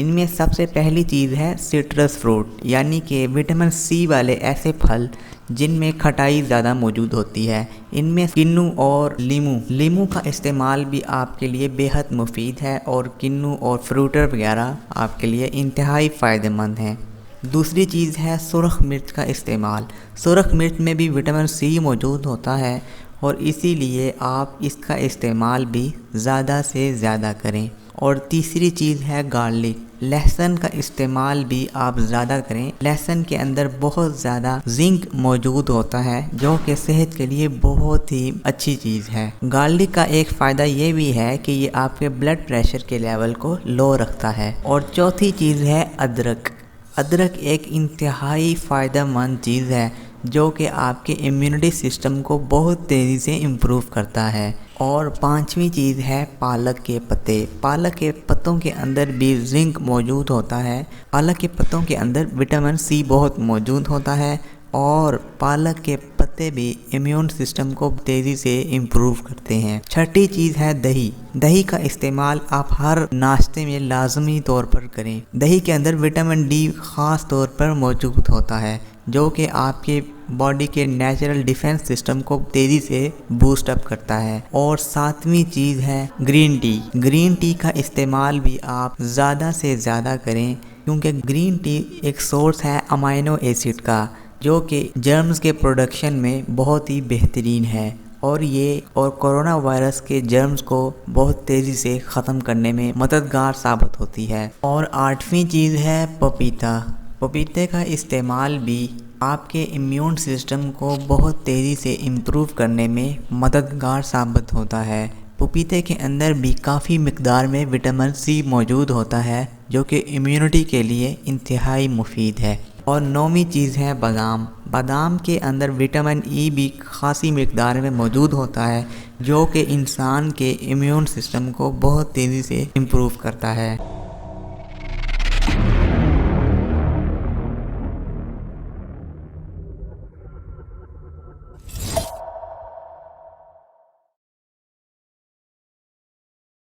ان میں سب سے پہلی چیز ہے سٹرس فروٹ، یعنی کہ وٹامن سی والے ایسے پھل جن میں کھٹائی زیادہ موجود ہوتی ہے۔ ان میں کنو اور لیمو کا استعمال بھی آپ کے لیے بے حد مفید ہے، اور کنو اور فروٹر وغیرہ آپ کے لیے انتہائی فائدہ مند ہیں۔ دوسری چیز ہے سرخ مرچ کا استعمال۔ سرخ مرچ میں بھی وٹامن سی موجود ہوتا ہے، اور اسی لیے آپ اس کا استعمال بھی زیادہ سے زیادہ کریں۔ اور تیسری چیز ہے گارلک۔ لہسن کا استعمال بھی آپ زیادہ کریں۔ لہسن کے اندر بہت زیادہ زنک موجود ہوتا ہے، جو کہ صحت کے لیے بہت ہی اچھی چیز ہے۔ گارلک کا ایک فائدہ یہ بھی ہے کہ یہ آپ کے بلڈ پریشر کے لیول کو لو رکھتا ہے۔ اور چوتھی چیز ہے ادرک۔ ادرک ایک انتہائی فائدہ مند چیز ہے، جو کہ آپ کے امیونٹی سسٹم کو بہت تیزی سے امپروو کرتا ہے۔ اور پانچویں چیز ہے پالک کے پتے۔ پالک کے پتوں کے اندر بھی زنک موجود ہوتا ہے۔ پالک کے پتوں کے اندر وٹامن سی بہت موجود ہوتا ہے، اور پالک کے پتے بھی امیون سسٹم کو تیزی سے امپروو کرتے ہیں۔ چھٹی چیز ہے دہی۔ دہی کا استعمال آپ ہر ناشتے میں لازمی طور پر کریں۔ دہی کے اندر وٹامن ڈی خاص طور پر موجود ہوتا ہے، جو کہ آپ کے باڈی کے نیچرل ڈیفنس سسٹم کو تیزی سے بوسٹ اپ کرتا ہے۔ اور ساتویں چیز ہے گرین ٹی۔ گرین ٹی کا استعمال بھی آپ زیادہ سے زیادہ کریں، کیونکہ گرین ٹی ایک سورس ہے امائنو ایسڈ کا، جو کہ جرمز کے پروڈکشن میں بہت ہی بہترین ہے، اور کورونا وائرس کے جرمز کو بہت تیزی سے ختم کرنے میں مددگار ثابت ہوتی ہے۔ اور آٹھویں چیز ہے پپیتا۔ پپیتے کا استعمال بھی آپ کے امیون سسٹم کو بہت تیزی سے امپروو کرنے میں مددگار ثابت ہوتا ہے۔ پپیتے کے اندر بھی کافی مقدار میں وٹامن سی موجود ہوتا ہے، جو کہ امیونٹی کے لیے انتہائی مفید ہے۔ اور نویں چیز ہے بادام۔ بادام کے اندر وٹامن ای بھی خاصی مقدار میں موجود ہوتا ہے، جو کہ انسان کے امیون سسٹم کو بہت تیزی سے امپروو کرتا ہے۔